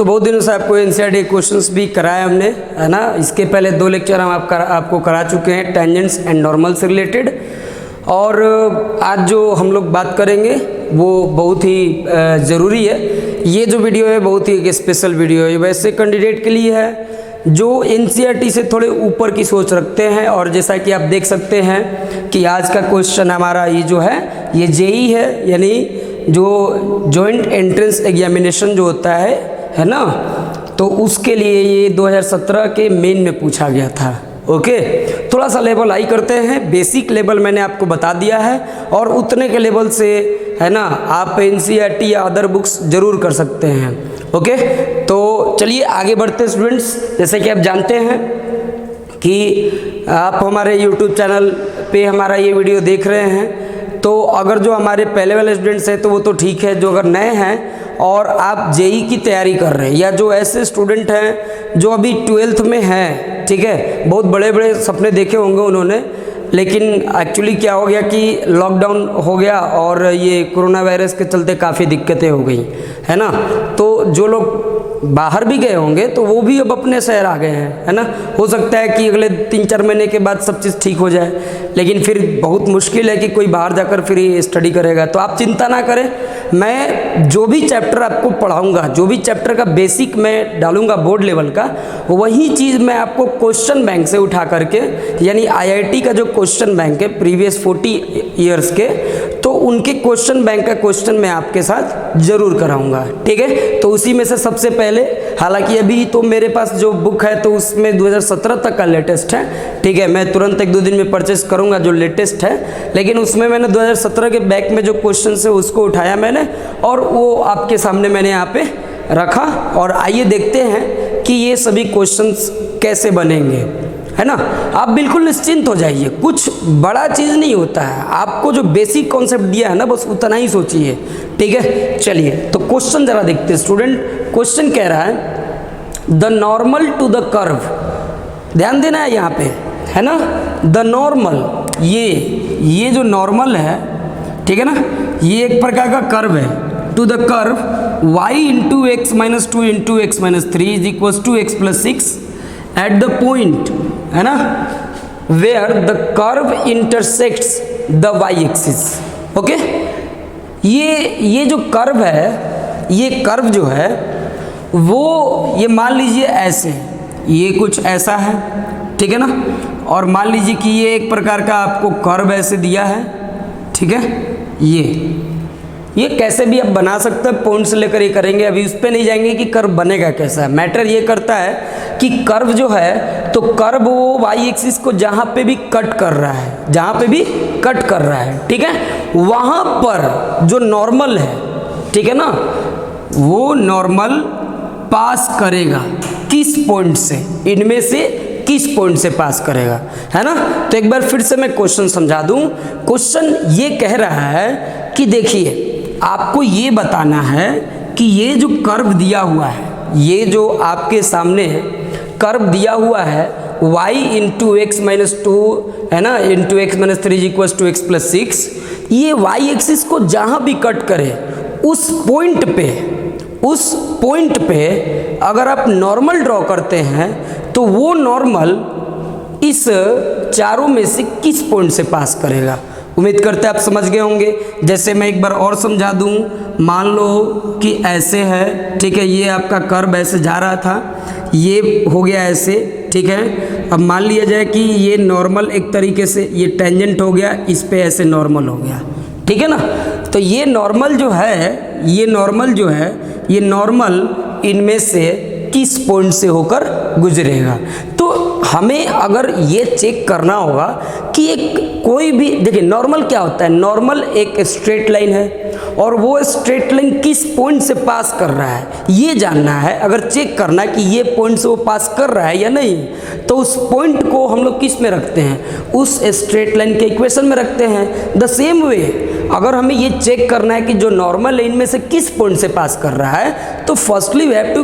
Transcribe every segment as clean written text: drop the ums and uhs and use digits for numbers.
तो बहुत दिनों से आपको एनसीईआरटी क्वेश्चंस भी कराए हमने, है ना। इसके पहले 2 लेक्चर हम आपको करा चुके हैं टेंजेंट्स एंड नॉर्मल से रिलेटेड। और आज जो हम लोग बात करेंगे वो बहुत ही ज़रूरी है। ये जो वीडियो है बहुत ही एक स्पेशल वीडियो है, वैसे कैंडिडेट के लिए है जो एनसीईआरटी से थोड़े ऊपर की सोच रखते हैं। और जैसा कि आप देख सकते हैं कि आज का क्वेश्चन हमारा ये जो है ये जेईई है, यानी जो जॉइंट एंट्रेंस एग्जामिनेशन जो होता है ना, तो उसके लिए ये 2017 के मेन में पूछा गया था। ओके, थोड़ा सा लेवल हाई करते हैं। बेसिक लेवल मैंने आपको बता दिया है और उतने के लेवल से, है ना, आप एनसीईआरटी या अदर बुक्स जरूर कर सकते हैं। ओके, तो चलिए आगे बढ़ते हैं स्टूडेंट्स। जैसे कि आप जानते हैं कि आप हमारे यूट्यूब चैनल पे हमारा ये वीडियो देख रहे हैं, तो अगर जो हमारे पहले वाले स्टूडेंट्स हैं तो वो तो ठीक है। जो अगर नए हैं और आप जेईई की तैयारी कर रहे हैं, या जो ऐसे स्टूडेंट हैं जो अभी 12th में हैं, ठीक है, बहुत बड़े बड़े सपने देखे होंगे उन्होंने, लेकिन एक्चुअली क्या हो गया कि लॉकडाउन हो गया और ये कोरोना वायरस के चलते काफ़ी दिक्कतें हो गई, है ना। तो जो लोग बाहर भी गए होंगे तो वो भी अब अपने शहर आ गए हैं, है ना। हो सकता है कि अगले 3-4 महीने के बाद सब चीज़ ठीक हो जाए, लेकिन फिर बहुत मुश्किल है कि कोई बाहर जाकर फिर स्टडी करेगा। तो आप चिंता ना करें, मैं जो भी चैप्टर आपको पढ़ाऊंगा, जो भी चैप्टर का बेसिक मैं डालूंगा बोर्ड लेवल का, वही चीज़ मैं आपको क्वेश्चन बैंक से उठा करके, यानी आईआईटी का जो क्वेश्चन बैंक है प्रीवियस 40 ईयर्स के, तो उनके क्वेश्चन बैंक का क्वेश्चन मैं आपके साथ ज़रूर कराऊंगा, ठीक है। तो उसी में से सबसे पहले, हालांकि अभी तो मेरे पास जो बुक है तो उसमें 2017 तक का लेटेस्ट है, ठीक है। मैं तुरंत 1-2 दिन में परचेस करूंगा जो लेटेस्ट है, लेकिन उसमें मैंने 2017 के बैक में जो क्वेश्चन है उसको उठाया मैंने और वो आपके सामने मैंने यहाँ पे रखा। और आइए देखते हैं कि ये सभी क्वेश्चंस कैसे बनेंगे, है ना। आप बिल्कुल निश्चिंत हो जाइए, कुछ बड़ा चीज़ नहीं होता है। आपको जो बेसिक कॉन्सेप्ट दिया है ना, बस उतना ही सोचिए, ठीक है। चलिए तो क्वेश्चन जरा देखते हैं स्टूडेंट। क्वेश्चन कह रहा है the normal to the curve, ध्यान देना है यहाँ पे, है ना। द नॉर्मल, ये जो नॉर्मल है, ठीक है ना, ये एक प्रकार का कर्व है। To the curve y into x minus 2 into x minus 3 is equal to x plus 6 at the point, है ना, where the curve intersects the y axis. Okay, ये जो कर्व है, ये कर्व जो है वो, ये मान लीजिए ऐसे, ये कुछ ऐसा है, ठीक है ना। और मान लीजिए कि ये एक प्रकार का आपको कर्व ऐसे दिया है, ठीक है। ये कैसे भी आप बना सकते हैं, पॉइंट से लेकर ये करेंगे, अभी उस पर नहीं जाएंगे कि कर्व बनेगा कैसा। मैटर ये करता है कि कर्व जो है, तो कर्व वो वाई एक्सिस को जहाँ पे भी कट कर रहा है, जहाँ पे भी कट कर रहा है, ठीक है, वहाँ पर जो नॉर्मल है, ठीक है ना, वो नॉर्मल पास करेगा किस पॉइंट से, इनमें से किस पॉइंट से पास करेगा, है ना। तो एक बार फिर से मैं क्वेश्चन समझा दूं। क्वेश्चन ये कह रहा है कि देखिए, आपको ये बताना है कि ये जो कर्व दिया हुआ है, ये जो आपके सामने कर्व दिया हुआ है y इंटू एक्स माइनस 2, है ना, into x minus 3 equal to x plus 6, ये y एक्सिस को जहाँ भी कट करे उस पॉइंट पे अगर आप नॉर्मल ड्रॉ करते हैं तो वो नॉर्मल इस चारों में से किस पॉइंट से पास करेगा। उम्मीद करते हैं आप समझ गए होंगे। जैसे मैं एक बार और समझा दूं, मान लो कि ऐसे है, ठीक है, ये आपका कर्व ऐसे जा रहा था, ये हो गया ऐसे, ठीक है। अब मान लिया जाए कि ये नॉर्मल एक तरीके से ये टेंजेंट हो गया, इस पे ऐसे नॉर्मल हो गया, ठीक है ना। तो ये नॉर्मल जो है, ये नॉर्मल इनमें से किस पॉइंट से होकर गुजरेगा। तो हमें अगर ये चेक करना होगा कि एक कोई भी, देखिए नॉर्मल क्या होता है, नॉर्मल एक स्ट्रेट लाइन है और वो स्ट्रेट लाइन किस पॉइंट से पास कर रहा है ये जानना है। अगर चेक करना है कि ये पॉइंट से वो पास कर रहा है या नहीं, तो उस पॉइंट को हम लोग किस में रखते हैं, उस स्ट्रेट लाइन के इक्वेशन में रखते हैं। द सेम वे अगर हमें ये चेक करना है कि जो नॉर्मल लाइन में से किस पॉइंट से पास कर रहा है, तो firstly we have to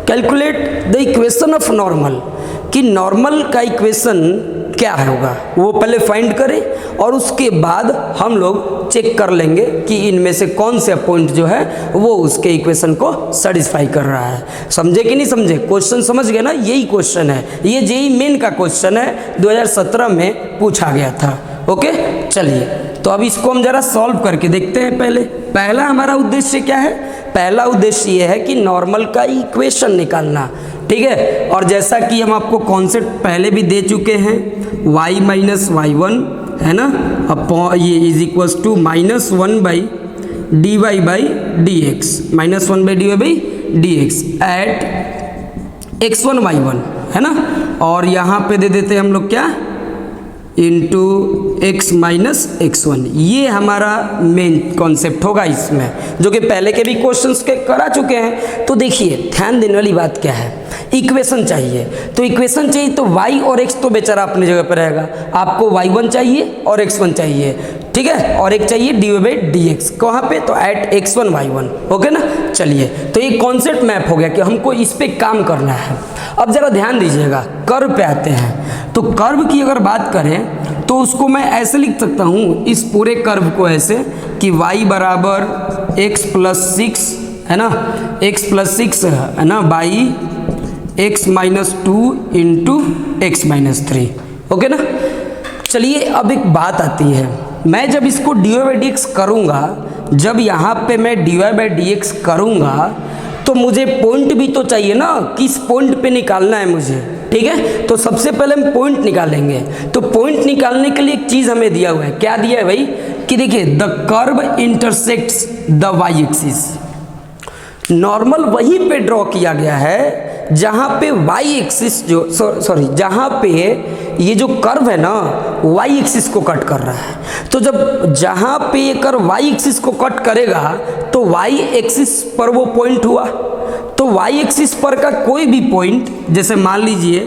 calculate the equation of normal, कि नॉर्मल का इक्वेशन क्या होगा वो पहले फाइंड करें, और उसके बाद हम लोग चेक कर लेंगे कि इनमें से कौन से पॉइंट जो है वो उसके इक्वेशन को सेटिस्फाई कर रहा है। समझे कि नहीं समझे? क्वेश्चन समझ गए ना? यही क्वेश्चन है, ये जेईई मेन का क्वेश्चन है, 2017 में पूछा गया था। ओके, चलिए तो अब इसको हम जरा सॉल्व करके देखते हैं। पहला हमारा उद्देश्य क्या है? पहला उद्देश्य ये है कि नॉर्मल का इक्वेशन निकालना, ठीक है। और जैसा कि हम आपको कॉन्सेप्ट पहले भी दे चुके हैं, y माइनस y1 है ना, अपॉन ये is equals to -1 by dy by D x, -1/dy by D x at x1 y1 है ना, और यहाँ पे दे देते हैं हम लोग क्या, इंटू x माइनस x1। ये हमारा मेन कॉन्सेप्ट होगा इसमें, जो कि पहले के भी क्वेश्चंस के करा चुके हैं। तो देखिए ध्यान देने वाली बात क्या है, इक्वेशन चाहिए, तो इक्वेशन चाहिए तो y और x तो बेचारा अपनी जगह पर रहेगा, आपको y1 चाहिए और x1 चाहिए, ठीक है, और एक चाहिए dy बाई डी एक्स, कहाँ पे, तो एट x1 y1। ओके ना, चलिए तो ये कॉन्सेप्ट मैप हो गया कि हमको इस पे काम करना है। अब जरा ध्यान दीजिएगा, कर्व पे आते हैं। तो कर्व की अगर बात करें तो उसको मैं ऐसे लिख सकता हूँ, इस पूरे कर्व को ऐसे कि y बराबर x प्लस 6 है ना, x प्लस 6 है ना, by x minus 2 into x minus 3। Okay ना, चलिए अब एक बात आती है, मैं जब इसको dy बाई डी एक्स करूँगा, जब यहाँ पे मैं dy बाई डी एक्स करूँगा तो मुझे पॉइंट भी तो चाहिए ना, किस पॉइंट पे निकालना है मुझे, ठीक है। तो सबसे पहले हम पॉइंट निकालेंगे। तो पॉइंट निकालने के लिए एक चीज़ हमें दिया हुआ है, क्या दिया है भाई, कि देखिए the curve intersects the y axis. Normal वहीं पे ड्रॉ किया गया है जहाँ पे वाई एक्सिस जो सॉरी जहाँ पे ये जो कर्व है ना वाई एक्सिस को कट कर रहा है। तो जब जहाँ पे ये कर्व वाई एक्सिस को कट करेगा तो वाई एक्सिस पर वो पॉइंट हुआ। तो वाई एक्सिस पर का कोई भी पॉइंट, जैसे मान लीजिए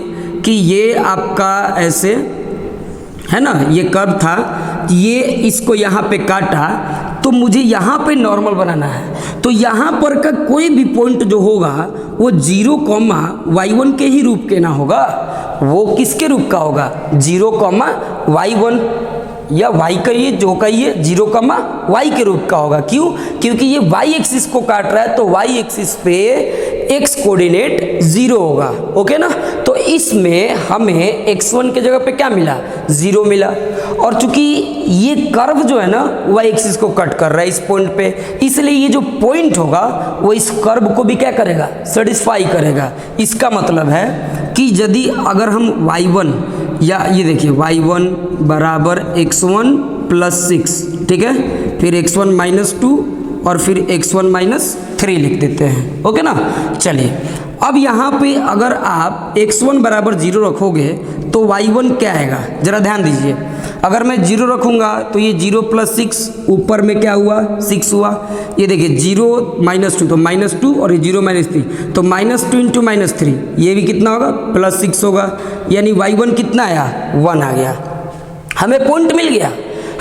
कि ये आपका ऐसे है ना, ये कर्व था, ये इसको यहाँ पे काटा, तो मुझे यहाँ पे नॉर्मल बनाना है। तो यहाँ पर का कोई भी पॉइंट जो होगा वो 0, y1 के ही रूप के ना होगा, वो किसके रूप का होगा, 0, y1 या y कहिए जो कहिए 0, y के रूप का होगा। क्यों? क्योंकि ये y एक्सिस को काट रहा है, तो y एक्सिस पे x कोऑर्डिनेट 0 होगा। ओके ना, तो इसमें हमें x1 के जगह पे क्या मिला, 0 मिला। और चूंकि ये कर्व जो है ना y एक्सिस को कट कर रहा है इस पॉइंट पे, इसलिए ये जो पॉइंट होगा वो इस कर्व को भी क्या करेगा, सेटिस्फाई करेगा। इसका मतलब है कि यदि अगर हम y1 या ये देखिए y1 बराबर x1 प्लस 6, ठीक है, फिर x1 माइनस 2 और फिर x1 माइनस 3 लिख देते हैं। ओके ना, चलिए अब यहाँ पे अगर आप x1 बराबर 0 रखोगे तो y1 क्या आएगा, जरा ध्यान दीजिए। अगर मैं 0 रखूँगा तो ये 0 प्लस 6 ऊपर में क्या हुआ, 6 हुआ। ये देखिए 0 माइनस 2 तो -2 और ये 0 माइनस 3 तो -2 इंटू -3, ये भी कितना होगा, +6 होगा। यानी y1 कितना आया, 1 आ गया। हमें पॉइंट मिल गया,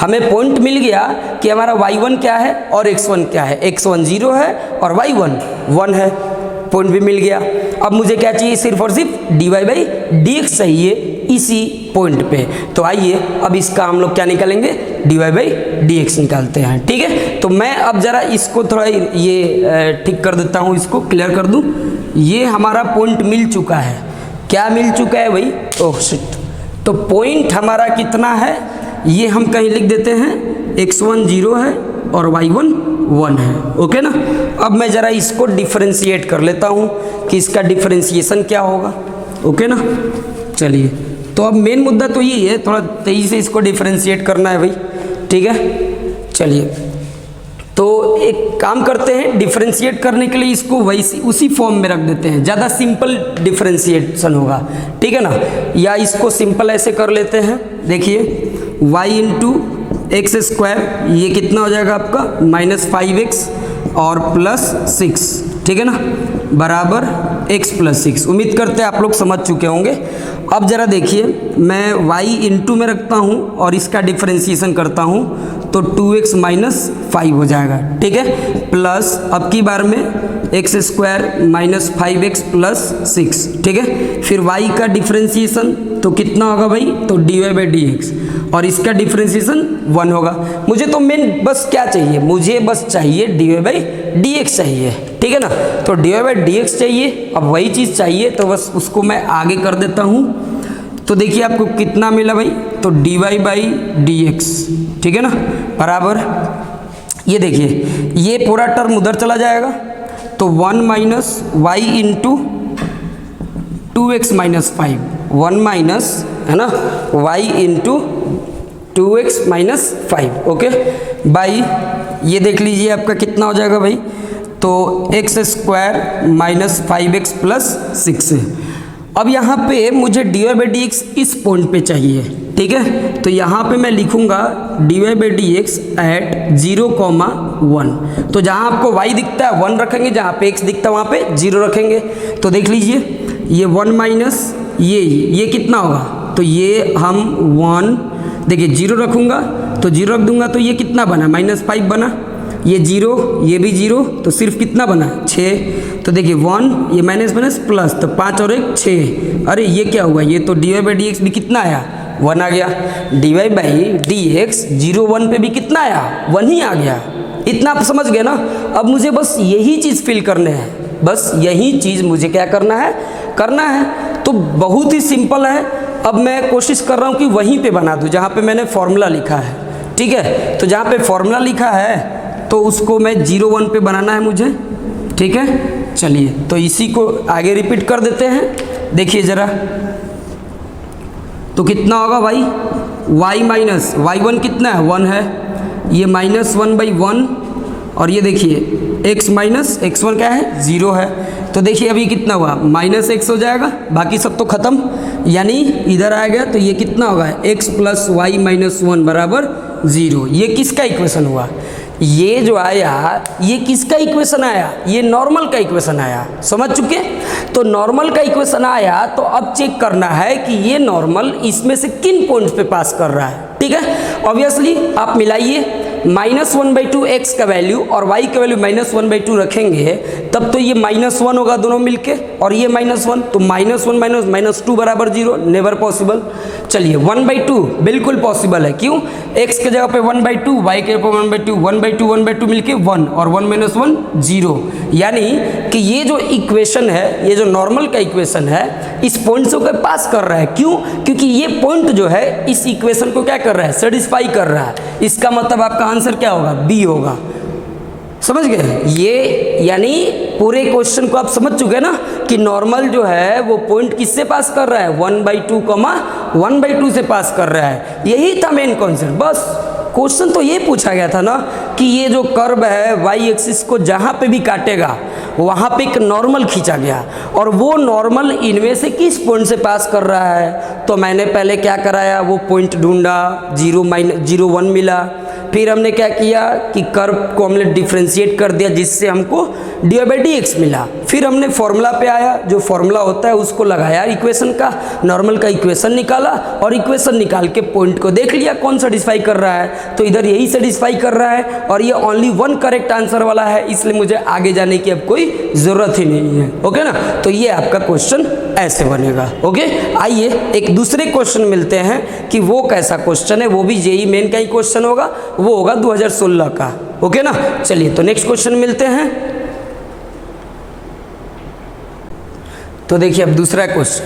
हमें पॉइंट मिल गया कि हमारा y1 क्या है और x1 क्या है। x1 0 है और y1 1 है, पॉइंट भी मिल गया। अब मुझे क्या चाहिए, सिर्फ और सिर्फ dy बाई डी एक्स चाहिए इसी पॉइंट पे। तो आइए अब इसका हम लोग क्या निकालेंगे, dy बाई डी एक्स निकालते हैं, ठीक है। तो मैं अब जरा इसको थोड़ा ये ठीक कर देता हूँ, इसको क्लियर कर दूँ। ये हमारा पॉइंट मिल चुका है, क्या मिल चुका है भाई, ओह शिट। तो पॉइंट हमारा कितना है, ये हम कहीं लिख देते हैं, x1 0 है और y1 1 है। ओके ना, अब मैं ज़रा इसको डिफरेंशिएट कर लेता हूँ कि इसका डिफरेंशिएशन क्या होगा। ओके ना, चलिए तो अब मेन मुद्दा तो यही है, थोड़ा तेज़ी से इसको डिफरेंशिएट करना है भाई, ठीक है। चलिए तो एक काम करते हैं, डिफरेंशिएट करने के लिए इसको वैसी उसी फॉर्म में रख देते हैं, ज़्यादा सिंपल डिफरेंशिएशन होगा, ठीक है ना। या इसको सिंपल ऐसे कर लेते हैं, देखिए y इंटू एक्स स्क्वायर, ये कितना हो जाएगा आपका, -5x और +6, ठीक है ना, बराबर x प्लस 6। उम्मीद करते हैं आप लोग समझ चुके होंगे। अब ज़रा देखिए, मैं y इंटू में रखता हूँ और इसका डिफरेंशिएशन करता हूँ तो 2x माइनस 5 हो जाएगा, ठीक है, प्लस अब की बार में एक्स स्क्वायर -5x + 6, ठीक है। फिर y का डिफरेंशिएशन तो कितना होगा भाई, तो dy बाई डी एक्स, और इसका डिफ्रेंसिएशन 1 होगा। मुझे तो मेन बस क्या चाहिए, मुझे बस चाहिए dy बाई डी एक्स चाहिए, ठीक है ना। तो dy बाई डी एक्स चाहिए, अब वही चीज़ चाहिए तो बस उसको मैं आगे कर देता हूँ। तो देखिए आपको कितना मिला भाई, तो dy बाई डी एक्स, ठीक है ना, बराबर ये देखिए ये पूरा टर्म उधर चला जाएगा, तो 1 minus y into 2x minus 5, 1 minus है ना y into 2x minus 5, okay, बाई ये देख लीजिए आपका कितना हो जाएगा भाई, तो x square minus 5x plus 6। अब यहाँ पे मुझे dy बाई डी एक्स इस पॉइंट पे चाहिए, ठीक है, तो यहाँ पे मैं लिखूँगा dy by D x at 0,1। तो जहाँ आपको y दिखता है 1 रखेंगे, जहाँ पे x दिखता है वहाँ पे 0 रखेंगे। तो देख लीजिए ये 1 माइनस ये कितना होगा, तो ये हम 1 देखिए 0 रखूँगा, तो 0 रख दूंगा तो ये कितना बना, -5 बना, ये 0 ये भी 0, तो सिर्फ कितना बना 6। तो देखिए 1 ये माइनस माइनस प्लस, तो 5 और 1 6। अरे ये क्या हुआ, ये तो dy बाई डी एक्स भी कितना आया, 1 आ गया। dy बाई डी एक्स 0 1 पे भी कितना आया, 1 ही आ गया। इतना आप समझ गए ना। अब मुझे बस यही चीज़ फिल करने हैं, बस यही चीज़ मुझे क्या करना है। तो बहुत ही सिंपल है। अब मैं कोशिश कर रहा हूँ कि वहीं पे बना दूँ जहाँ पे मैंने फॉर्मूला लिखा है, ठीक है। तो जहाँ पे फॉर्मूला लिखा है तो उसको मैं 0 1 पे बनाना है मुझे, ठीक है। चलिए तो इसी को आगे रिपीट कर देते हैं, देखिए ज़रा, तो कितना होगा भाई, y माइनस y1 कितना है 1 है, ये -1 बाई 1, और ये देखिए x माइनस x1 क्या है 0 है। तो देखिए अभी कितना हुआ, -x हो जाएगा, बाकी सब तो खत्म, यानी इधर आ गया, तो ये कितना होगा x प्लस वाई माइनस 1 बराबर 0। ये किसका इक्वेशन हुआ, ये जो आया ये किसका इक्वेशन आया, ये नॉर्मल का इक्वेशन आया, समझ चुके। तो नॉर्मल का इक्वेशन आया, तो अब चेक करना है कि ये नॉर्मल इसमें से किन पॉइंट्स पे पास कर रहा है, ठीक है। ऑब्वियसली आप मिलाइए, -1/2 x का वैल्यू और y का वैल्यू -1/2 रखेंगे, तब तो ये -1 होगा दोनों मिलके, और ये -1, तो -1 - -2 बराबर 0, नेवर पॉसिबल। चलिए 1/2 बिल्कुल पॉसिबल है, क्यों, x के जगह पे 1/2, y के जगह पे 1/2, 1/2 मिलके 1, और 1 - 1 0। यानी कि ये जो इक्वेशन है, ये जो नॉर्मल का इक्वेशन है, इस पॉइंट से होकर पास कर रहा है। क्यों, क्योंकि ये पॉइंट जो है इस इक्वेशन को क्या कर रहा है, सेटिस्फाई कर रहा है। इसका मतलब आपका आंसर क्या होगा, बी होगा, समझ गए। ये यानी पूरे क्वेश्चन को आप समझ चुके हैं ना, कि नॉर्मल जो है वो पॉइंट किससे पास कर रहा है, 1/2, 1/2 से पास कर रहा है। यही था मेन कॉन्सेप्ट। बस क्वेश्चन तो ये पूछा गया था ना कि ये जो कर्व है वाई एक्सिस को जहाँ पे भी काटेगा वहाँ पे एक नॉर्मल खींचा गया, और वो नॉर्मल इनमें से किस पॉइंट से पास कर रहा है। तो मैंने पहले क्या कराया, वो पॉइंट ढूंढा, 0 1 मिला, फिर हमने क्या किया कि कर्व को हमने डिफ्रेंशिएट कर दिया, जिससे हमको dy बाई डी एक्स मिला। फिर हमने फॉर्मूला पे आया, जो फॉर्मूला होता है उसको लगाया इक्वेशन का, नॉर्मल का इक्वेशन निकाला, और इक्वेशन निकाल के पॉइंट को देख लिया कौन सेटिस्फाई कर रहा है। तो इधर यही सेटिस्फाई कर रहा है, और ये ओनली 1 करेक्ट आंसर वाला है, इसलिए मुझे आगे जाने की अब कोई ज़रूरत ही नहीं है, ओके ना। तो ये आपका क्वेश्चन ऐसे बनेगा, ओके। आइए एक दूसरे क्वेश्चन मिलते हैं कि वो कैसा क्वेश्चन है, वो भी जेईई मेन का ही क्वेश्चन होगा, वो होगा 2016 का, ओके ना। चलिए तो नेक्स्ट क्वेश्चन मिलते हैं। तो देखिए अब दूसरा क्वेश्चन,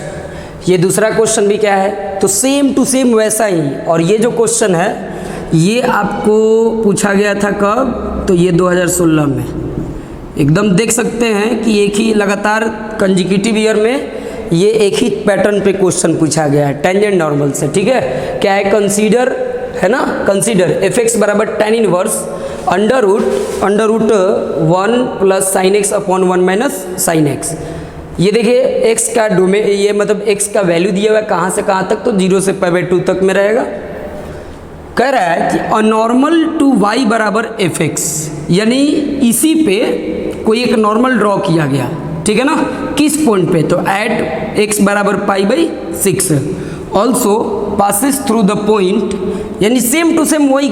ये दूसरा क्वेश्चन भी क्या है, तो सेम टू सेम वैसा ही। और ये जो क्वेश्चन है ये आपको पूछा गया था कब, तो ये 2016 में। एकदम देख सकते हैं कि एक ही लगातार कंजिक्यूटिव ईयर में ये एक ही पैटर्न पे क्वेश्चन पूछा गया है, टेंजेंट नॉर्मल से, ठीक है। क्या है, कंसीडर है ना, कंसीडर fx बराबर tan inverse under root 1 plus sine x upon 1 minus sine x. ये देखिए x का डोमेन, ये मतलब x का वैल्यू दिया हुआ है कहाँ से कहाँ तक, तो 0 से π/2 तक में रहेगा। कह रहा है कि अनॉर्मल टू y बराबर fx, यानी इसी पे कोई एक नॉर्मल ड्रॉ किया गया, ठीक है ना, किस पॉइंट पे, तो एट x बराबर π/6 also passes through the point, यानी सेम टू सेम वही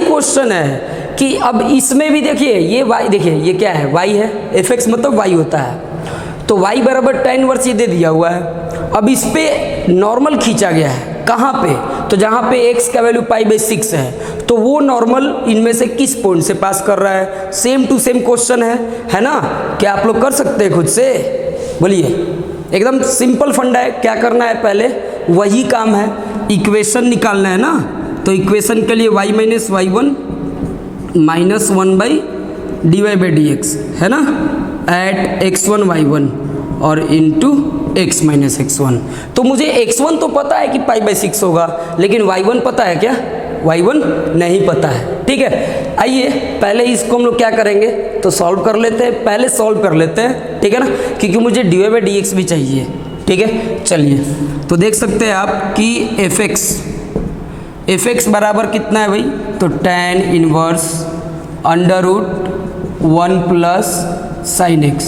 क्वेश्चन है कि अब इसमें भी देखिए ये y, देखिए ये क्या है, y है, fx मतलब y होता है, तो y बराबर tan इनवर्स ये दे दिया हुआ है, अब इस पे नॉर्मल खींचा गया है, कहाँ पे? तो जहाँ पे x का वैल्यू π/6 है, तो वो नॉर्मल इनमें से किस पॉइंट से पास कर रहा है? सेम टू सेम क्वेश्चन है ना? क्या आप लोग कर सकते हैं खुद से? बोलिए, एकदम सिंपल फंडा है। क्या करना है? पहले वही काम है, इक्वेशन निकालना है ना। तो इक्वेशन के लिए y - y1 - 1/dy/dx है ना, एट x1 y1 और इंटू x - x1। तो मुझे x1 तो पता है कि π/6 होगा, लेकिन y1 पता है क्या? y1 नहीं पता है। ठीक है, आइए पहले इसको हम लोग क्या करेंगे, तो सॉल्व कर लेते हैं। पहले सॉल्व कर लेते हैं, ठीक है ना, क्योंकि मुझे dy/dx भी चाहिए। ठीक है, चलिए तो देख सकते हैं आप कि fx बराबर कितना है भाई? तो tan inverse √1 plus sine x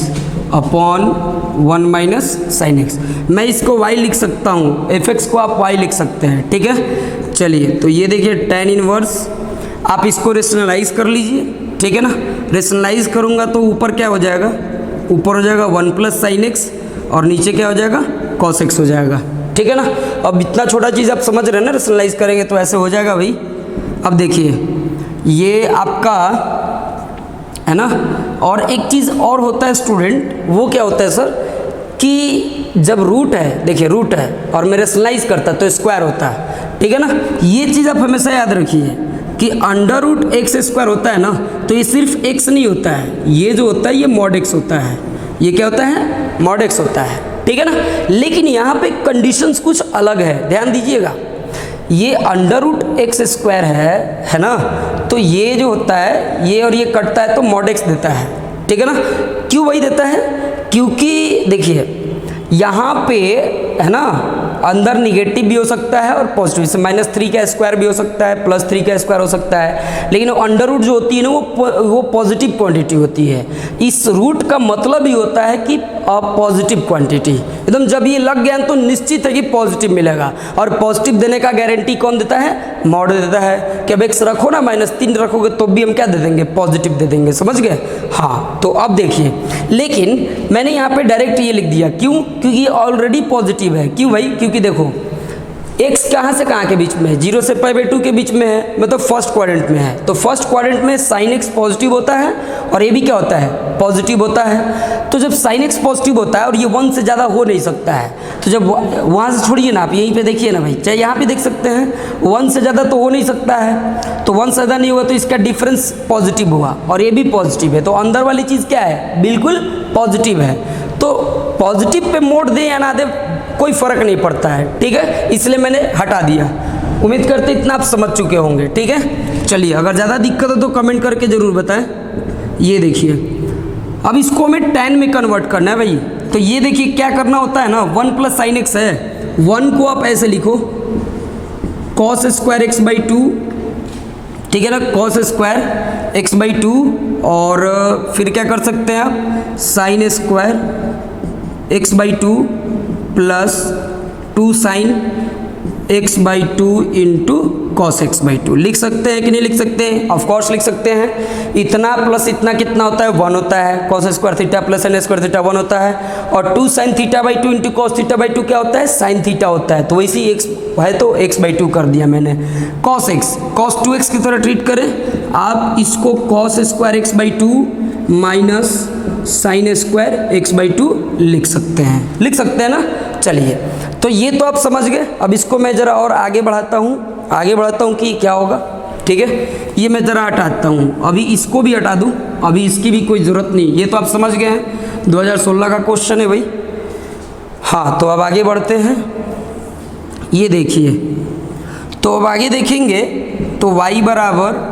upon 1 minus sine x. मैं इसको y लिख सकता हूँ, fx को आप y लिख सकते हैं। ठीक है, चलिए तो ये देखिए tan इनवर्स, आप इसको रेशनलाइज कर लीजिए। ठीक है ना, रेशनलाइज करूँगा तो ऊपर क्या हो जाएगा? ऊपर हो जाएगा 1 प्लस साइन एक्स और नीचे क्या हो जाएगा? कॉस एक्स हो जाएगा। ठीक है ना, अब इतना छोटा चीज़ आप समझ रहे हैं ना, रेशनलाइज करेंगे तो ऐसे हो जाएगा भाई। अब देखिए ये आपका है ना, और एक चीज़ और होता है स्टूडेंट, वो क्या होता है सर कि जब रूट है, देखिए रूट है और मैं रेशनलाइज करता तो स्क्वायर होता है। ठीक है ना, ये चीज़ आप हमेशा याद रखिए कि √x² होता है ना, तो ये सिर्फ x नहीं होता है, ये जो होता है ये mod x होता है। ये क्या होता है? mod x होता है। ठीक है ना, लेकिन यहाँ पे कंडीशंस कुछ अलग है, ध्यान दीजिएगा। ये √x² है ना, तो ये जो होता है ये और ये कटता है तो mod x देता है। ठीक है ना, क्यों वही देता है? क्योंकि देखिए यहाँ पे है ना, अंदर निगेटिव भी हो सकता है और पॉजिटिव, से -3 का स्क्वायर भी हो सकता है, +3 का स्क्वायर हो सकता है, लेकिन अंडर रूट जो होती है ना वो पॉजिटिव क्वांटिटी होती है। इस रूट का मतलब ही होता है कि पॉजिटिव क्वांटिटी, एकदम जब ये लग गया तो निश्चित है कि पॉजिटिव मिलेगा। और पॉजिटिव देने का गारंटी कौन देता है? मॉड देता है। कि अब x रखो ना, -3 रखोगे तो भी हम क्या दे देंगे? पॉजिटिव दे देंगे। समझ गए? हाँ, तो अब देखिए, लेकिन मैंने यहाँ पे डायरेक्ट ये लिख दिया, क्यों? क्योंकि ये ऑलरेडी पॉजिटिव है। क्यों भाई? क्योंकि देखो x कहाँ से कहाँ के बीच में है? 0 से π/2 के बीच में है, मतलब फर्स्ट क्वाड्रेंट में है। तो फर्स्ट क्वाड्रेंट में साइन x पॉजिटिव होता है और ये भी क्या होता है? पॉजिटिव होता है। तो जब साइन x पॉजिटिव होता है और ये 1 से ज़्यादा हो नहीं सकता है, तो जब वहाँ से छोड़िए ना, आप यहीं पे देखिए ना भाई, चाहे यहाँ पे देख सकते हैं, 1 से ज़्यादा तो हो नहीं सकता है, तो 1 से ज़्यादा नहीं हुआ तो इसका डिफरेंस पॉजिटिव हुआ और ये भी पॉजिटिव है, तो अंदर वाली चीज़ क्या है? बिल्कुल पॉजिटिव है। तो पॉजिटिव पे मोड दे या ना दे कोई फ़र्क नहीं पड़ता है। ठीक है, इसलिए मैंने हटा दिया। उम्मीद करते इतना आप समझ चुके होंगे। ठीक है, चलिए अगर ज़्यादा दिक्कत हो तो कमेंट करके ज़रूर बताएं। ये देखिए अब इसको हमें tan में कन्वर्ट करना है भाई। तो ये देखिए क्या करना होता है ना, 1 प्लस साइन एक्स है, 1 को आप ऐसे लिखो cos स्क्वायर x/2। ठीक है ना, cos स्क्वायर x/2 और फिर क्या कर सकते हैं आप? Sine square x/2 plus 2 sine x/2 into cos x/2 लिख सकते हैं कि नहीं लिख सकते हैं? ऑफकोर्स लिख सकते हैं। इतना प्लस इतना कितना होता है? 1 होता है। cos square theta plus sin square theta 1 होता है, और 2 sin θ/2 इंटू कॉस θ/2 क्या होता है? sin थीटा होता है। तो वैसे ही x है तो x/2 कर दिया मैंने। cos x cos 2x की तरह ट्रीट करें आप इसको, cos square x/2 minus sign square x/2 लिख सकते हैं ना। चलिए तो ये तो आप समझ गए। अब इसको मैं ज़रा और आगे बढ़ाता हूँ कि क्या होगा। ठीक है, ये मैं ज़रा हटाता हूँ, अभी इसको भी हटा दूँ, अभी इसकी भी कोई ज़रूरत नहीं। ये तो आप समझ गए हैं, 2016 का क्वेश्चन है भाई। हाँ, तो अब आगे बढ़ते हैं। ये देखिए, तो अब आगे देखेंगे तो y बराबर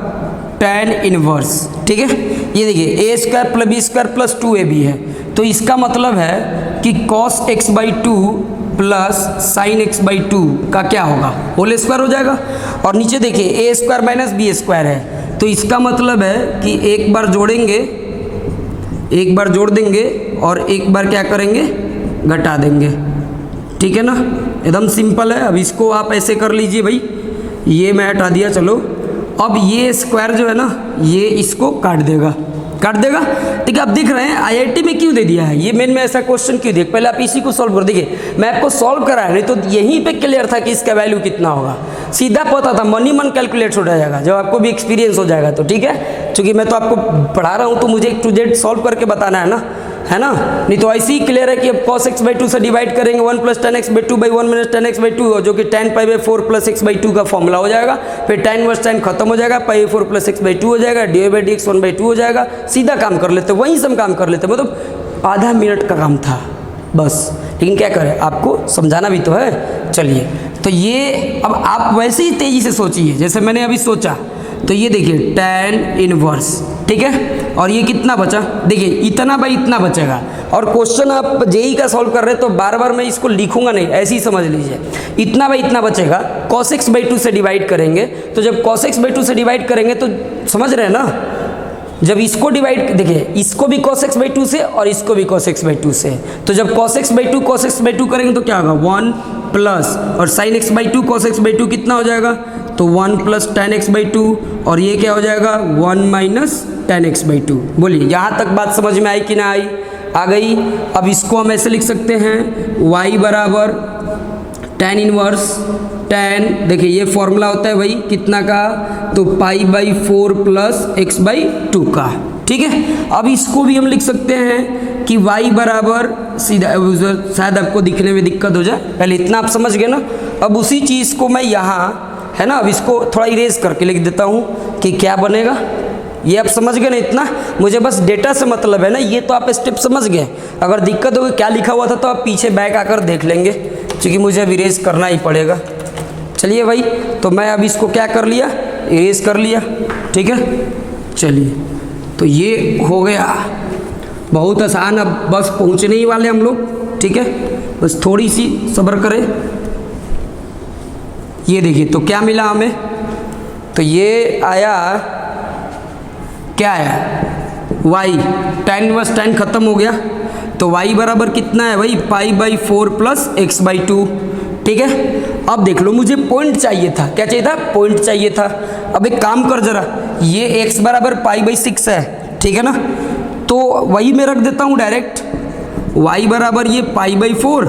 tan इनवर्स। ठीक है, ये देखिए a² + b² + 2ab है, तो इसका मतलब है कि cos x/2 plus sign x/2 का क्या होगा? होल स्क्वायर हो जाएगा। और नीचे देखिए a² - b² है, तो इसका मतलब है कि एक बार जोड़ देंगे और एक बार क्या करेंगे? घटा देंगे। ठीक है ना, एकदम सिंपल है। अब इसको आप ऐसे कर लीजिए भाई, ये मैं हटा दिया। चलो अब ये स्क्वायर जो है ना, ये इसको काट देगा। काट देगा। देखिए आप देख रहे हैं आईआईटी में क्यों दे दिया है, ये मेन में ऐसा क्वेश्चन क्यों दिया, पहले आप इसी को सॉल्व कर। देखिए मैं आपको सॉल्व कराया नहीं तो यहीं पे क्लियर था कि इसका वैल्यू कितना होगा, सीधा पता था, मन ही मन कैलकुलेट हो जाएगा जब आपको भी एक्सपीरियंस हो जाएगा तो। ठीक है, क्योंकि मैं तो आपको पढ़ा रहा हूँ तो मुझे टू जेड सॉल्व करके बताना है ना, नहीं तो ऐसे ही क्लियर है कि अब cos x/2 से डिवाइड करेंगे 1 + tan x/2 / 1 - tan x/2 जो कि tan π/4 + x/2 का फॉर्मूला हो जाएगा। फिर tan इनवर्स tan खत्म हो जाएगा, π/4 + x/2 हो जाएगा, dy/dx 1/2 हो जाएगा। सीधा काम कर लेते, वहीं से हम काम कर लेते, मतलब आधा मिनट का काम था बस। लेकिन क्या करें, आपको समझाना भी तो है। चलिए तो ये अब आप वैसे ही तेज़ी से सोचिए जैसे मैंने अभी सोचा। तो ये देखिए tan इनवर्स, ठीक है, और ये कितना बचा, देखिए इतना बाई इतना बचेगा। और क्वेश्चन आप जेई का सॉल्व कर रहे हैं तो बार बार मैं इसको लिखूंगा नहीं, ऐसे ही समझ लीजिए। इतना बाई इतना बचेगा, cos x/2 से डिवाइड करेंगे, तो जब cos x/2 से डिवाइड करेंगे तो समझ रहे हैं ना, जब इसको डिवाइड, देखिए इसको भी cos x/2 से और इसको भी cos x/2 से, तो जब cos x/2 करेंगे तो क्या होगा 1 प्लस, और sin x/2 cos x/2 कितना हो जाएगा, तो 1 + tan x/2, और ये क्या हो जाएगा 1 - tan x/2। बोलिए यहाँ तक बात समझ में आई कि ना आई, आ गई। अब इसको हम ऐसे लिख सकते हैं y बराबर tan इनवर्स tan, देखिए ये फॉर्मूला होता है वही कितना का, तो π/4 + x/2 का। ठीक है, अब इसको भी हम लिख सकते हैं कि y बराबर सीधा, शायद आपको दिखने में दिक्कत हो जाए, पहले इतना आप समझ गए ना। अब उसी चीज़ को मैं यहाँ है ना, अब इसको थोड़ा इरेज करके लिख देता हूँ कि क्या बनेगा। ये आप समझ गए ना, इतना मुझे बस डेटा से मतलब है ना, ये तो आप स्टेप समझ गए। अगर दिक्कत होगी क्या लिखा हुआ था तो आप पीछे बैक आकर देख लेंगे, क्योंकि मुझे अब इरेज करना ही पड़ेगा। चलिए भाई, तो मैं अब इसको क्या कर लिया, इरेज कर लिया। ठीक है, चलिए तो ये हो गया, बहुत आसान। अब बस पहुँचने ही वाले हम लोग। ठीक है, बस थोड़ी सी सब्र करें। ये देखिए तो क्या मिला हमें, तो ये आया, क्या आया y, tan इनवर्स tan खत्म हो गया, तो y बराबर कितना है भाई π/4 + x/2। ठीक है, अब देख लो मुझे पॉइंट चाहिए था, क्या चाहिए था, पॉइंट चाहिए था। अब एक काम कर जरा, ये x बराबर π/6 है, ठीक है ना, तो वही मैं रख देता हूँ डायरेक्ट, y बराबर ये π/4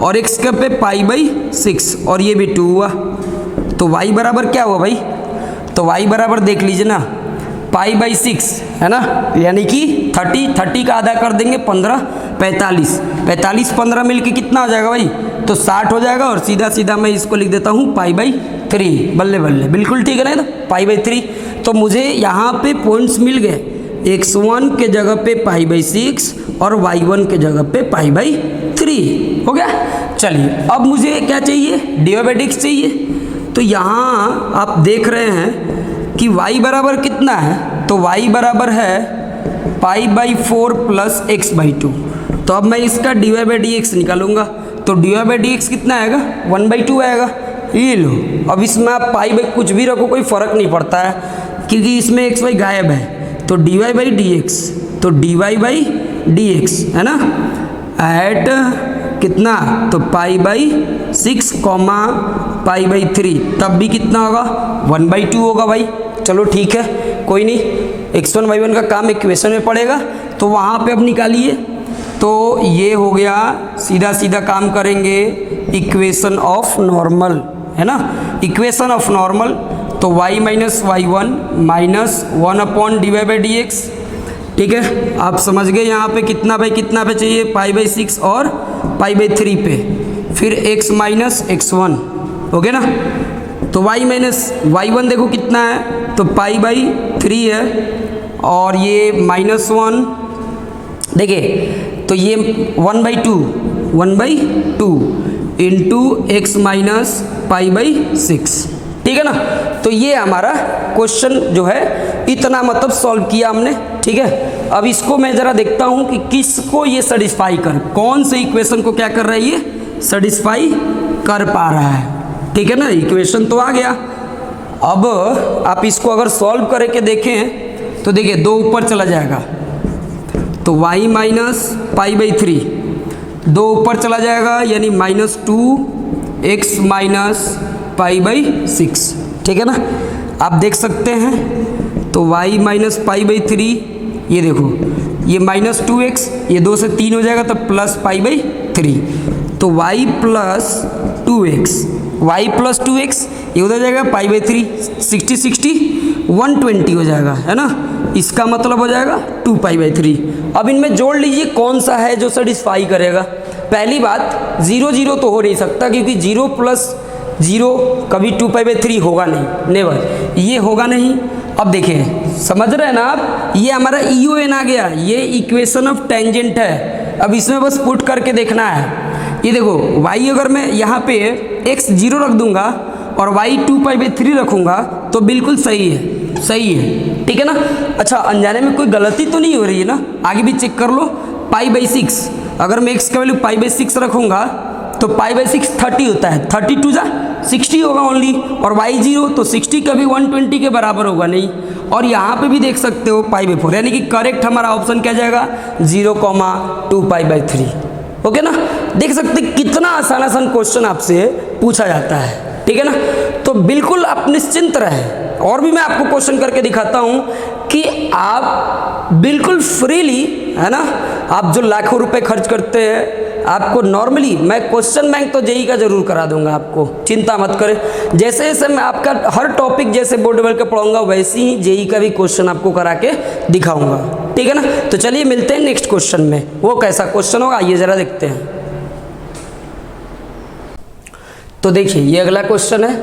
और x के पे π/6 और ये भी 2 हुआ, तो y बराबर क्या हुआ भाई, तो y बराबर देख लीजिए ना π/6 है ना, यानी कि 30 का आधा कर देंगे 15, 45 15 मिल के कितना हो जाएगा भाई, तो 60 हो जाएगा। और सीधा सीधा मैं इसको लिख देता हूँ π/3, बल्ले बल्ले बिल्कुल ठीक है ना, तो π/3। तो मुझे यहाँ पे पॉइंट्स मिल गए, x1 के जगह पे π/6 और y1 के जगह पे π/3 हो गया। चलिए अब मुझे क्या चाहिए, dy/dx चाहिए। तो यहाँ आप देख रहे हैं कि y बराबर कितना है, तो y बराबर है π/4 + x/2। तो अब मैं इसका dy/dx निकालूंगा, तो dy/dx कितना आएगा 1/2 आएगा। ये लो, अब इसमें आप π कुछ भी रखो कोई फ़र्क नहीं पड़ता है, क्योंकि इसमें xy गायब है। तो dy/dx, तो dy/dx है ना, एट कितना, तो π/6, π/3, तब भी कितना होगा 1/2 होगा भाई। चलो ठीक है, कोई नहीं, x1 y1 का काम इक्वेशन में पड़ेगा तो वहाँ पे अब निकालिए। तो ये हो गया, सीधा सीधा काम करेंगे इक्वेशन ऑफ नॉर्मल, है ना, इक्वेशन ऑफ नॉर्मल। तो y - y1 - 1/dy/dx। ठीक है, आप समझ गए यहाँ पे कितना बाई कितना पे चाहिए, π/6 और π/3 पे, फिर x - x1 हो गया ना। तो y - y1 देखो कितना है, तो π/3 है, और ये -1 देखिए, तो ये 1/2 इंटू x - π/6, ठीक है ना। तो ये हमारा क्वेश्चन जो है इतना मतलब सॉल्व किया हमने। ठीक है, अब इसको मैं ज़रा देखता हूँ कि किसको ये सेटिस्फाई कर, कौन से इक्वेशन को क्या कर रहा है, ये सेटिस्फाई कर पा रहा है। ठीक है ना, इक्वेशन तो आ गया। अब आप इसको अगर सॉल्व करके देखें तो देखिए 2 ऊपर चला जाएगा, तो y - π/3, 2 ऊपर चला जाएगा यानी -2x - π/6। ठीक है ना, आप देख सकते हैं। तो y - π/3 ये देखो ये -2x, ये 2 से 3 हो जाएगा तो प्लस π/3, तो y प्लस 2x ये उधर जाएगा π/3, 60 60 120 हो जाएगा, है ना। इसका मतलब हो जाएगा 2π/3। अब इनमें जोड़ लीजिए कौन सा है जो सेटिस्फाई करेगा। पहली बात 0 0 तो हो नहीं सकता, क्योंकि 0 + 0 कभी 2π/3 होगा नहीं, नेवर, ये होगा नहीं। अब देखिए समझ रहे हैं ना आप, ये हमारा EON आ गया, ये इक्वेशन ऑफ टेंजेंट है। अब इसमें बस पुट करके देखना है। ये देखो y अगर मैं यहाँ पे x 0 रख दूंगा और y 2π/3 रखूंगा तो बिल्कुल सही है, सही है, ठीक है ना। अच्छा, अनजाने में कोई गलती तो नहीं हो रही है ना, आगे भी चेक कर लो। π/6 अगर मैं x का वैल्यू π/6 रखूंगा तो π/6 30 होता है, 32 जा 60 होगा ओनली, और y 0 तो 60 कभी 120 के बराबर होगा नहीं। और यहाँ पे भी देख सकते हो π/4, यानी कि करेक्ट हमारा ऑप्शन क्या जाएगा 0,2π/3। ओके ना, देख सकते कितना आसान क्वेश्चन आपसे पूछा जाता है, ठीक है ना। तो बिल्कुल आप निश्चिंत रहें, और भी मैं आपको क्वेश्चन करके दिखाता हूँ कि आप बिल्कुल फ्रीली, है ना, आप जो लाखों रुपए खर्च करते हैं, आपको नॉर्मली मैं क्वेश्चन बैंक तो जेई का जरूर करा दूंगा, आपको चिंता मत करें। जैसे जैसे मैं आपका हर टॉपिक जैसे बोर्ड लेवल का पढ़ाऊंगा, वैसे ही जेई का भी क्वेश्चन आपको करा के दिखाऊंगा, ठीक है ना। तो चलिए मिलते हैं नेक्स्ट क्वेश्चन में, वो कैसा क्वेश्चन होगा आइए जरा देखते हैं। तो देखिए ये अगला क्वेश्चन है,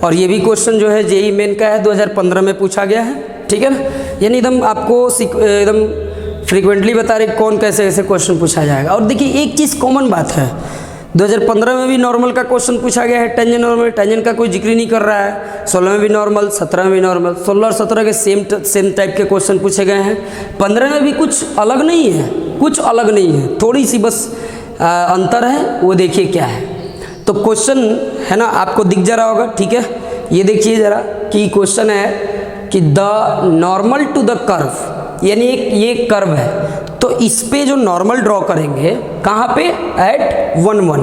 और ये भी क्वेश्चन जो है जेई मेन का है, 2015 में पूछा गया है, ठीक है ना। यानी एकदम आपको एकदम फ्रीक्वेंटली बता रहे कौन कैसे कैसे क्वेश्चन पूछा जाएगा। और देखिए एक चीज़ कॉमन बात है, 2015 में भी नॉर्मल का क्वेश्चन पूछा गया है, टेंजेंट नॉर्मल, टेंजेंट का कोई जिक्र नहीं कर रहा है। 16 में भी नॉर्मल, 17 में भी नॉर्मल, 16 और 17 के सेम टाइप के क्वेश्चन पूछे गए हैं। 15 में भी कुछ अलग नहीं है, कुछ अलग नहीं है, थोड़ी सी बस अंतर है, वो देखिए क्या है। तो क्वेश्चन है ना आपको दिख जा रहा होगा, ठीक है। ये देखिए ज़रा कि क्वेश्चन है कि the normal to the curve, यानी ये कर्व है, तो इस पे जो नॉर्मल ड्रॉ करेंगे कहाँ पे, एट 1 1,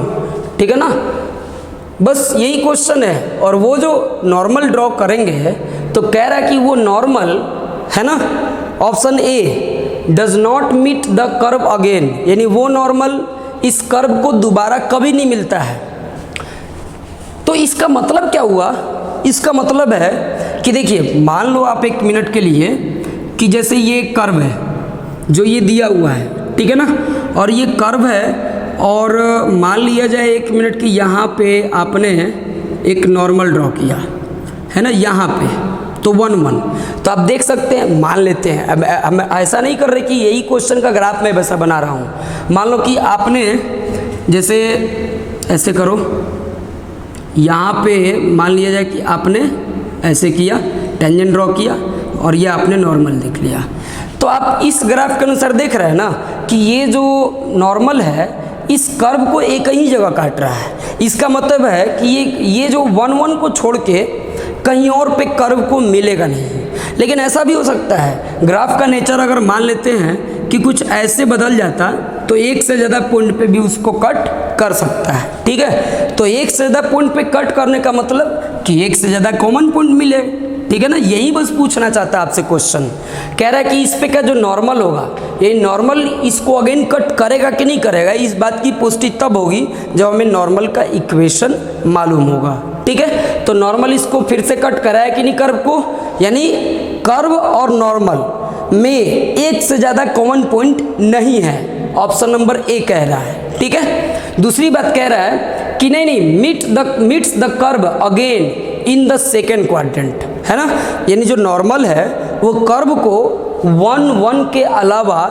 ठीक है ना। बस यही क्वेश्चन है, और वो जो नॉर्मल ड्रॉ करेंगे तो कह रहा है कि वो नॉर्मल है ना, option A does not meet the curve again, यानी वो नॉर्मल इस कर्व को दोबारा कभी नहीं मिलता है। तो इसका मतलब क्या हुआ, इसका मतलब है कि देखिए मान लो आप 1 मिनट के लिए कि जैसे ये कर्व है जो ये दिया हुआ है, ठीक है ना, और ये कर्व है, और मान लिया जाए 1 मिनट की यहाँ पे आपने एक नॉर्मल ड्रॉ किया है ना, यहाँ पे तो 1 1, तो आप देख सकते हैं, मान लेते हैं, अब हम ऐसा नहीं कर रहे कि यही क्वेश्चन का ग्राफ मैं वैसा बना रहा हूँ। मान लो कि आपने जैसे ऐसे करो, यहाँ पे मान लिया जाए कि आपने ऐसे किया, टेंजेंट ड्रॉ किया, और ये आपने नॉर्मल देख लिया। तो आप इस ग्राफ के अनुसार देख रहे हैं ना कि ये जो नॉर्मल है इस कर्व को एक ही जगह काट रहा है। इसका मतलब है कि ये जो 1 1 को छोड़ के कहीं और पे कर्व को मिलेगा नहीं। लेकिन ऐसा भी हो सकता है, ग्राफ का नेचर अगर मान लेते हैं कि कुछ ऐसे बदल जाता तो एक से ज़्यादा पॉइंट पे भी उसको कट कर सकता है, ठीक है। तो एक से ज़्यादा पॉइंट पे कट करने का मतलब कि एक से ज़्यादा कॉमन पॉइंट मिले, ठीक है ना। यही बस पूछना चाहता है आपसे क्वेश्चन, कह रहा है कि इस पे का जो नॉर्मल होगा, ये नॉर्मल इसको अगेन कट करेगा कि नहीं करेगा, इस बात की पुष्टि तब होगी जब हमें नॉर्मल का इक्वेशन मालूम होगा, ठीक है। तो नॉर्मल इसको फिर से कट कराया कि नहीं कर्व को, यानी कर्व और नॉर्मल में एक से ज़्यादा कॉमन पॉइंट नहीं है, ऑप्शन नंबर ए कह रहा है, ठीक है। दूसरी बात कह रहा है कि नहीं meets the curve again in the second quadrant, है ना, यानी जो नॉर्मल है वो कर्व को 1 1 के अलावा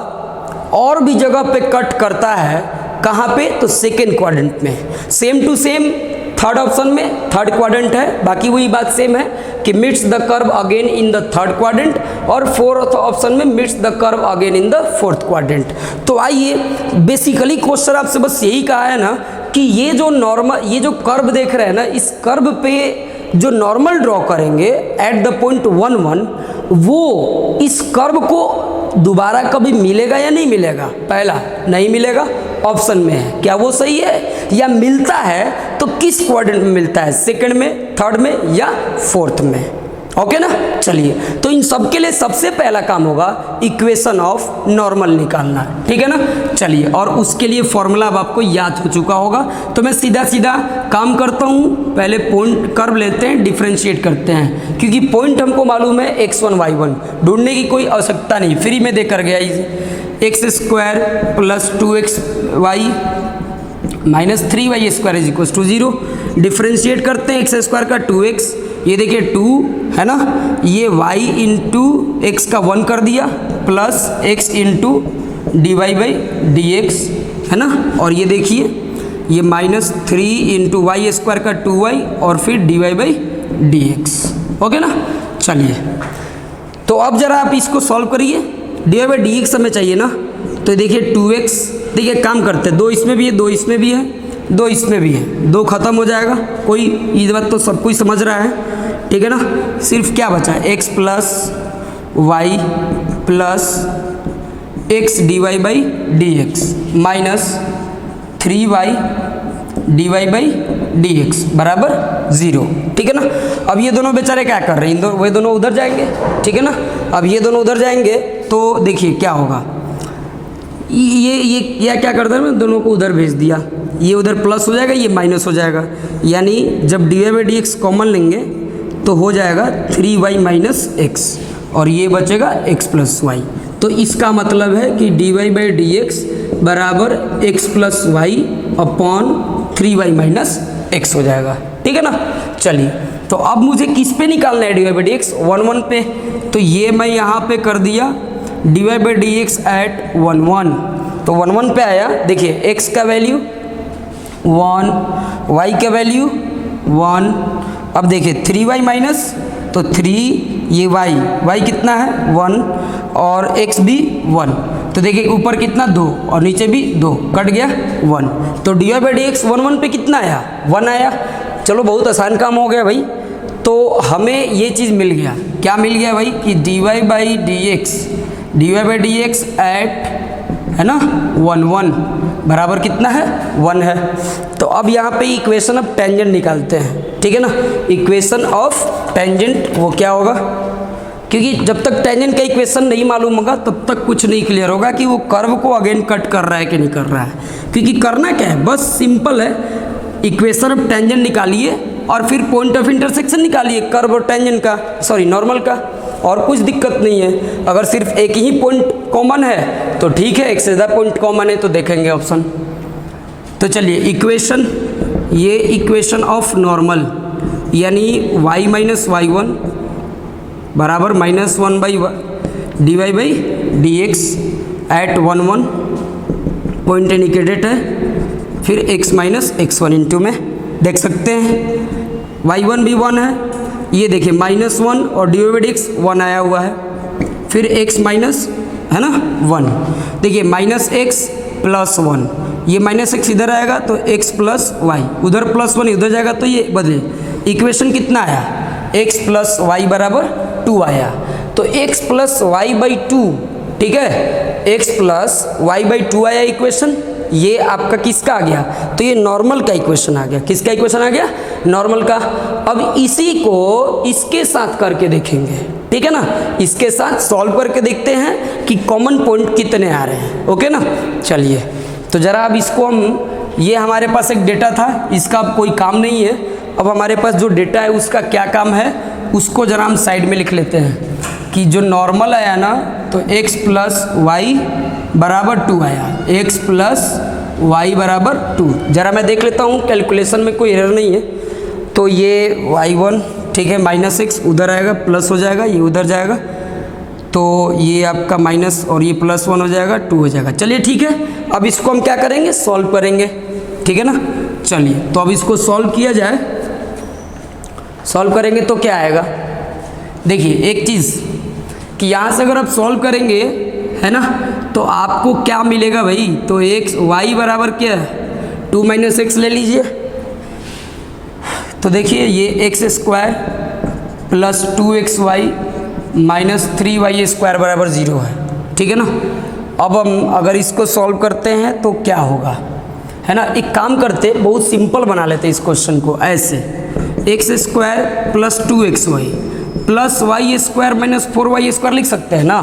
और भी जगह पे कट करता है, कहाँ पे, तो सेकेंड क्वाड्रेंट में। Same to same third option में थर्ड क्वाड्रेंट है, बाकी वही बात सेम है कि meets the curve again in the third quadrant, और फोर्थ ऑप्शन में meets the curve again in the fourth quadrant. तो आइए, बेसिकली क्वेश्चन आपसे बस यही कहा है ना कि ये जो नॉर्मल, ये जो कर्व देख रहे हैं ना, इस कर्व पे जो नॉर्मल ड्रॉ करेंगे एट द पॉइंट 1 1, वो इस कर्व को दोबारा कभी मिलेगा या नहीं मिलेगा, पहला नहीं मिलेगा, ऑप्शन में है, क्या वो सही है, या मिलता है तो किस क्वाड्रेंट में मिलता है, सेकंड में, थर्ड में या फोर्थ में, ओके ना। चलिए, तो इन सब के लिए सबसे पहला काम होगा इक्वेशन ऑफ नॉर्मल निकालना, ठीक है ना। चलिए, और उसके लिए फॉर्मूला अब आपको याद हो चुका होगा, तो मैं सीधा सीधा काम करता हूँ। पहले पॉइंट कर्व लेते हैं, डिफ्रेंशिएट करते हैं, क्योंकि पॉइंट हमको मालूम है x1 y1, ढूंढने की कोई आवश्यकता नहीं, फ्री में देकर गया x square plus 2xy minus 3y square is equal to 0। Differentiate करते हैं, एक्स स्क्वायर का 2x, ये देखिए 2 है ना, ये y इंटू एक्स का 1 कर दिया, plus x into dy by D x है ना, और ये देखिए ये माइनस 3 इंटू वाई स्क्वायर का 2y और फिर dy by D x. Okay ना। चलिए, तो अब जरा आप इसको सॉल्व करिए। dy बाई डी एक्स हमें चाहिए ना, तो देखिए 2x, देखिए काम करते हैं, 2 इसमें भी है, 2 इसमें भी है, 2 इसमें भी है, 2 खत्म हो जाएगा, कोई ये बात तो सब कोई समझ रहा है, ठीक है ना। सिर्फ क्या बचा है, x plus y plus x d Y by D x minus 3y d Y by D x बराबर 0, ठीक है ना। अब ये दोनों बेचारे क्या कर रहे हैं, वे दोनों उधर जाएंगे, ठीक है ना। अब ये दोनों उधर जाएंगे तो देखिए क्या होगा, ये क्या करता है, मैं दोनों को उधर भेज दिया, ये उधर प्लस हो जाएगा, ये माइनस हो जाएगा, यानी जब d Y by D x common लेंगे तो हो जाएगा 3y माइनस एक्स, और ये बचेगा x प्लस वाई। तो इसका मतलब है कि D Y by D x बराबर X plus Y upon 3y minus X हो जाएगा, ठीक है ना। चलिए, तो अब मुझे किस पे निकालना है d Y by D x, 1 पे, तो ये मैं यहाँ पे कर दिया d Y by D x at 1 तो 1 पे आया। देखिए x का वैल्यू 1, y का वैल्यू 1, अब देखिए 3y माइनस तो 3, ये y कितना है 1 और x भी 1, तो देखिए ऊपर कितना 2 और नीचे भी 2, कट गया 1, तो d Y by D x 1 पे कितना आया 1 आया। चलो बहुत आसान काम हो गया भाई, तो हमें ये चीज़ मिल गया, क्या मिल गया भाई कि D Y by D x at है ना 1 बराबर कितना है 1 है। तो अब यहाँ पे इक्वेशन ऑफ टेंजेंट निकालते हैं, ठीक है ना। इक्वेशन ऑफ टेंजेंट वो क्या होगा, क्योंकि जब तक टेंजेंट का इक्वेशन नहीं मालूम होगा तब तक कुछ नहीं क्लियर होगा कि वो कर्व को अगेन कट कर रहा है कि नहीं कर रहा है। क्योंकि करना क्या है, बस सिंपल है, इक्वेशन ऑफ टेंजेंट निकालिए और फिर पॉइंट ऑफ इंटरसेक्शन निकालिए कर्व और टेंजेंट का, सॉरी नॉर्मल का, और कुछ दिक्कत नहीं है। अगर सिर्फ एक ही पॉइंट कॉमन है तो ठीक है, एक से ज़्यादा पॉइंट कॉमन है तो देखेंगे ऑप्शन। तो चलिए इक्वेशन, ये इक्वेशन ऑफ नॉर्मल यानी y माइनस वाई वन बराबर -1 by d Y by D x at 1 point indicated है, फिर x माइनस x1 इंटू में देख सकते हैं y1 भी 1 है, ये देखिए -1 और d Y by D x 1 आया हुआ है, फिर x माइनस है ना 1, देखिए -x प्लस 1, ये -x इधर आएगा तो x प्लस वाई, उधर +1 इधर जाएगा तो ये बदले, इक्वेशन कितना आया x प्लस वाई बराबर 2 आया। तो x प्लस वाई बाई 2, ठीक है, x प्लस वाई बाई 2 आया इक्वेशन, ये आपका किसका आ गया, तो ये नॉर्मल का इक्वेशन आ गया। किसका इक्वेशन आ गया, नॉर्मल का। अब इसी को इसके साथ करके देखेंगे, ठीक है ना, इसके साथ सॉल्व करके देखते हैं कि कॉमन पॉइंट कितने आ रहे हैं। ओके ना। चलिए, तो ज़रा अब इसको हम, ये हमारे पास एक डेटा था, इसका अब कोई काम नहीं है, अब हमारे पास जो डेटा है उसका क्या काम है, उसको ज़रा हम साइड में लिख लेते हैं कि जो नॉर्मल आया ना, तो x प्लस वाई बराबर 2 आया, x प्लस वाई बराबर 2। ज़रा मैं देख लेता हूँ कैलकुलेशन में कोई एरर नहीं है, तो ये y1 ठीक है -x उधर आएगा, प्लस हो जाएगा, ये उधर जाएगा, तो ये आपका माइनस और ये +1 हो जाएगा, 2 हो जाएगा। चलिए ठीक है, अब इसको हम क्या करेंगे, सॉल्व करेंगे, ठीक है ना। चलिए, तो अब इसको सॉल्व किया जाए, सॉल्व करेंगे तो क्या आएगा, देखिए एक चीज़ कि यहाँ से अगर आप सॉल्व करेंगे है ना, तो आपको क्या मिलेगा भाई, तो x y बराबर क्या है 2 माइनस एक्स ले लीजिए, तो देखिए ये x square plus 2xy minus 3y square बराबर 0 है, ठीक है ना। अब हम अगर इसको सॉल्व करते हैं तो क्या होगा, है ना, एक काम करते, बहुत सिंपल बना लेते इस क्वेश्चन को, ऐसे x square plus 2xy plus y square minus 4y square लिख सकते हैं ना,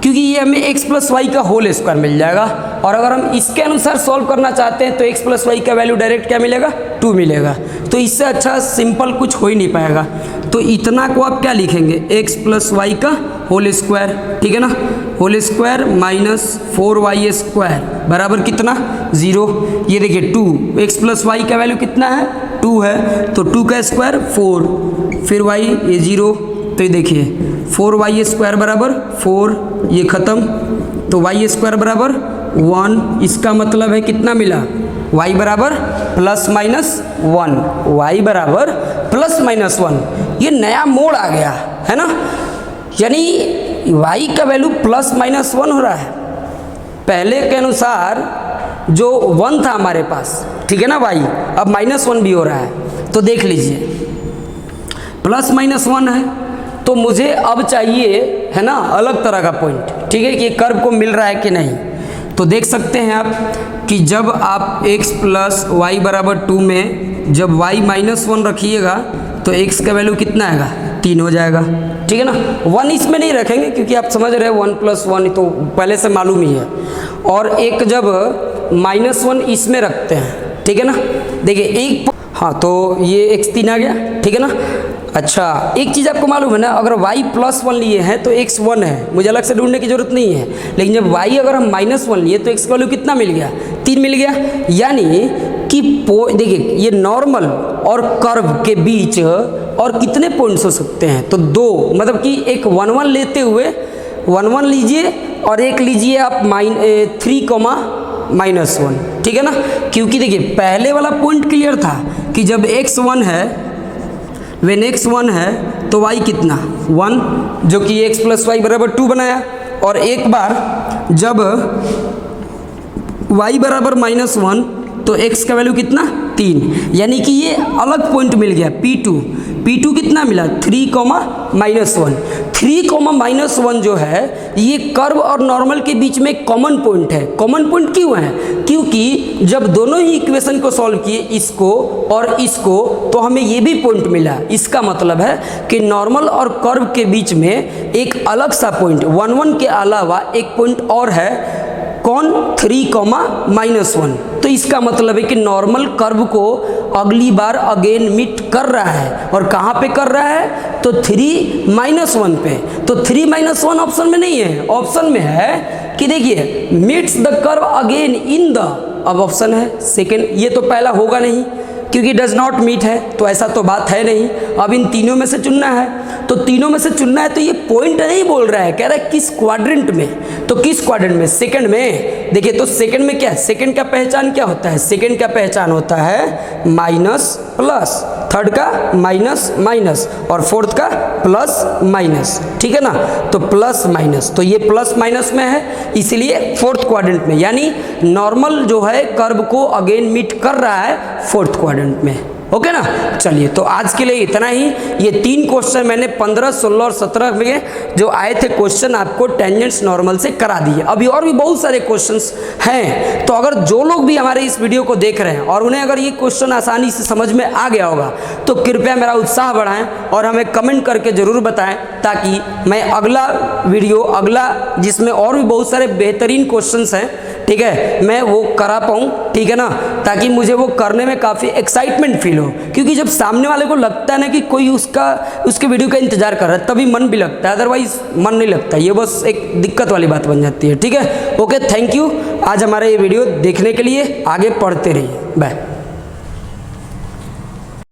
क्योंकि ये हमें x प्लस वाई का होल स्क्वायर मिल जाएगा। और अगर हम इसके अनुसार सॉल्व करना चाहते हैं तो x प्लस वाई का वैल्यू डायरेक्ट क्या मिलेगा, 2 मिलेगा। तो इससे अच्छा सिंपल कुछ हो ही नहीं पाएगा। तो इतना को आप क्या लिखेंगे, x प्लस वाई का होल स्क्वायर, ठीक है ना, whole square minus 4y square बराबर कितना, 0। ये देखिए 2, x प्लस वाई का वैल्यू कितना है, 2 है, तो 2 का स्क्वायर 4, फिर y ये 0। तो ये देखिए 4y स्क्वायर बराबर 4, ये ख़त्म, तो y स्क्वायर बराबर 1। इसका मतलब है कितना मिला, y बराबर प्लस माइनस 1, y बराबर प्लस माइनस 1। ये नया मोड आ गया है ना, यानी y का वैल्यू प्लस माइनस 1 हो रहा है। पहले के अनुसार जो 1 था हमारे पास, ठीक है ना y, अब माइनस 1 भी हो रहा है। तो देख लीजिए प्लस माइनस 1 है, तो मुझे अब चाहिए है ना अलग तरह का पॉइंट, ठीक है, कि कर्व को मिल रहा है कि नहीं। तो देख सकते हैं आप कि जब आप x प्लस वाई बराबर 2 में जब y माइनस 1 रखिएगा तो x का वैल्यू कितना आएगा, 3 हो जाएगा, ठीक है ना। 1 इसमें नहीं रखेंगे क्योंकि आप समझ रहे हैं 1 प्लस 1 तो पहले से मालूम ही है। और एक जब माइनस 1 इसमें रखते हैं, ठीक है ना, देखिए एक, हाँ तो ये x 3 आ गया, ठीक है ना। अच्छा एक चीज़ आपको मालूम है ना, अगर y प्लस 1 लिए हैं तो x 1 है, मुझे अलग से ढूंढने की जरूरत नहीं है। लेकिन जब y अगर हम माइनस 1 लिए तो x का वैल्यू कितना मिल गया, 3 मिल गया। यानी कि देखिए ये नॉर्मल और कर्व के बीच और कितने पॉइंट्स हो सकते हैं, तो 2, मतलब कि एक 1 1 लेते हुए 1 1 लीजिए और एक लीजिए आप 3 माइनस 1, ठीक है ना। क्योंकि देखिए पहले वाला पॉइंट क्लियर था कि जब x 1 है, वेन x 1 है तो y कितना 1, जो कि x प्लस वाई बराबर 2 बनाया। और एक बार जब y बराबर माइनस 1 तो x का वैल्यू कितना 3, यानी कि ये अलग पॉइंट मिल गया P2 कितना मिला 3 माइनस 1। 3 माइनस 1 जो है ये कर्व और नॉर्मल के बीच में कॉमन पॉइंट है। कॉमन पॉइंट क्यों है, क्योंकि जब दोनों ही इक्वेशन को सॉल्व किए, इसको और इसको, तो हमें ये भी पॉइंट मिला। इसका मतलब है कि नॉर्मल और कर्व के बीच में एक अलग सा पॉइंट 1 1 के अलावा एक पॉइंट और है, कौन, 3 माइनस 1। तो इसका मतलब है कि नॉर्मल कर्व को अगली बार अगेन मीट कर रहा है। और कहाँ पे कर रहा है, तो 3 माइनस 1 पे। तो 3 माइनस 1 ऑप्शन में नहीं है, ऑप्शन में है कि देखिए meets the curve again in the, अब ऑप्शन है सेकेंड। ये तो पहला होगा नहीं क्योंकि डज नॉट मीट है, तो ऐसा तो बात है नहीं। अब इन तीनों में से चुनना है, तो तीनों में से चुनना है, तो ये पॉइंट नहीं बोल रहा है, कह रहा है किस क्वाड्रेंट में, तो किस क्वाड्रेंट में, सेकंड में। देखिए तो सेकंड में क्या है, सेकंड का पहचान क्या होता है, सेकंड का पहचान होता है माइनस प्लस, थर्ड का माइनस माइनस और फोर्थ का प्लस माइनस, ठीक है ना। तो प्लस माइनस, तो ये प्लस माइनस में है इसीलिए फोर्थ क्वाड्रेंट में, यानी नॉर्मल जो है कर्व को अगेन मीट कर रहा है फोर्थ क्वाड्रेंट में। ओके ना। चलिए तो आज के लिए इतना ही। ये 3 क्वेश्चन मैंने 15, 16 और 17 में जो आए थे क्वेश्चन आपको टेंजेंट्स नॉर्मल से करा दिए। अभी और भी बहुत सारे क्वेश्चंस हैं, तो अगर जो लोग भी हमारे इस वीडियो को देख रहे हैं और उन्हें अगर ये क्वेश्चन आसानी से समझ में आ गया होगा तो कृपया मेरा उत्साह बढ़ाएं और हमें कमेंट करके ज़रूर बताएं, ताकि मैं अगला वीडियो, अगला जिसमें और भी बहुत सारे बेहतरीन क्वेश्चंस हैं, ठीक है, मैं वो करा पाऊँ, ठीक है ना, ताकि मुझे वो करने में काफ़ी एक्साइटमेंट फील हो। क्योंकि जब सामने वाले को लगता है ना कि कोई उसके वीडियो का इंतजार कर रहा है, तभी मन भी लगता है, अदरवाइज मन नहीं लगता। ये बस एक दिक्कत वाली बात बन जाती है, ठीक है। ओके, थैंक यू आज हमारे ये वीडियो देखने के लिए। आगे पढ़ते रहिए, बाय।